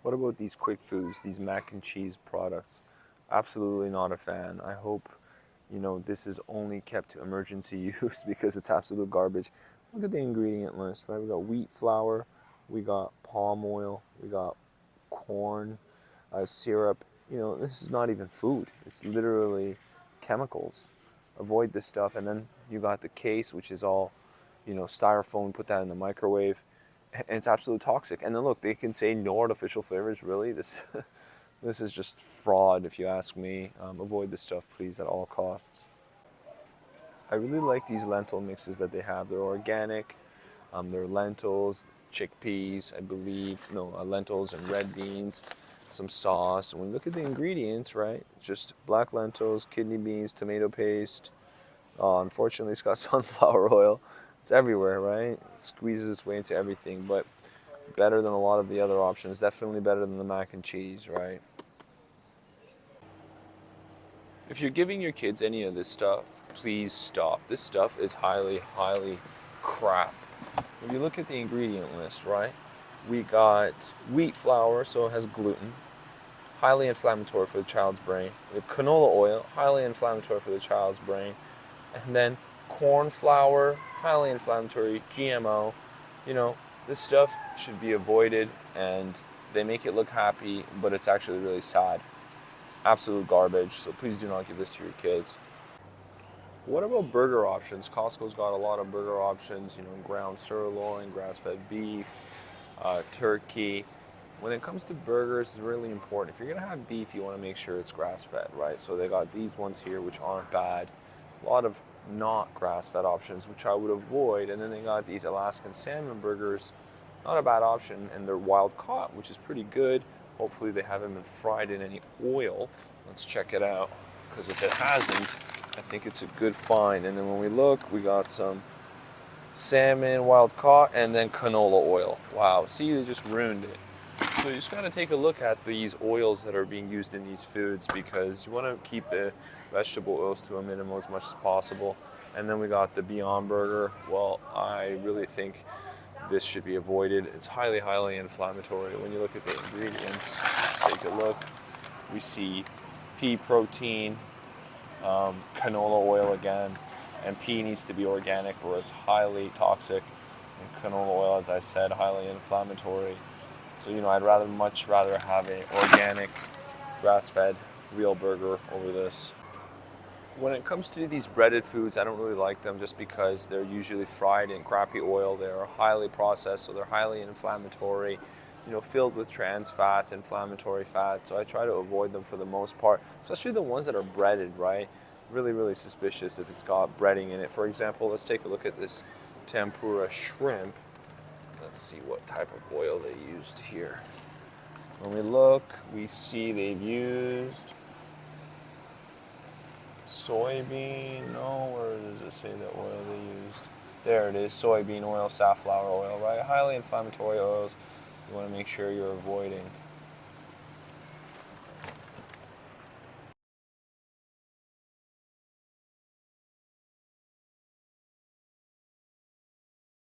What about these quick foods, these mac and cheese products? Absolutely not a fan. I hope, this is only kept to emergency use because it's absolute garbage. Look at the ingredient list, right? We got wheat flour, we got palm oil, we got corn, syrup. This is not even food. It's literally chemicals. Avoid this stuff. And then you got the case, which is all, styrofoam, put that in the microwave. And it's absolutely toxic. And then look, they can say no artificial flavors. Really, this this is just fraud, if you ask me. Avoid this stuff, please, at all costs. I really like these lentil mixes that they have. They're organic. They're lentils, chickpeas, I believe. No, lentils and red beans, some sauce. And when you look at the ingredients, right, just black lentils, kidney beans, tomato paste. Unfortunately, it's got sunflower oil. It's everywhere, right? It squeezes its way into everything, but better than a lot of the other options. Definitely better than the mac and cheese, right? If you're giving your kids any of this stuff, please stop. This stuff is highly, highly crap. If you look at the ingredient list, right, we got wheat flour, so it has gluten, highly inflammatory for the child's brain. We have canola oil, highly inflammatory for the child's brain. And then corn flour, highly inflammatory, GMO. You know, this stuff should be avoided, and they make it look happy, but it's actually really sad. Absolute garbage, so please do not give this to your kids. What about burger options? Costco's got a lot of burger options, ground sirloin, grass-fed beef, turkey. When it comes to burgers, it's really important. If you're gonna have beef, you wanna make sure it's grass-fed, right? So they got these ones here, which aren't bad. A lot of not grass-fed options, which I would avoid. And then they got these Alaskan salmon burgers, not a bad option, and they're wild caught, which is pretty good. Hopefully they haven't been fried in any oil. Let's check it out, because if it hasn't, I think it's a good find. And then when we look, we got some salmon, wild caught, and then canola oil. Wow, see, they just ruined it. So you just got to take a look at these oils that are being used in these foods, because you want to keep the vegetable oils to a minimum as much as possible. And then we got the Beyond Burger. Well, I really think this should be avoided. It's highly, highly inflammatory. When you look at the ingredients, let's take a look. We see pea protein, canola oil again, and pea needs to be organic or it's highly toxic. And canola oil, as I said, highly inflammatory. So, I'd much rather have an organic, grass-fed, real burger over this. When it comes to these breaded foods, I don't really like them just because they're usually fried in crappy oil. They're highly processed, so they're highly inflammatory, filled with trans fats, inflammatory fats. So I try to avoid them for the most part, especially the ones that are breaded, right? Really, really suspicious if it's got breading in it. For example, let's take a look at this tempura shrimp. Let's see what type of oil they used here. When we look, we see they've used soybean. No, where does it say the oil they used? There it is, soybean oil, safflower oil, right? Highly inflammatory oils you want to make sure you're avoiding.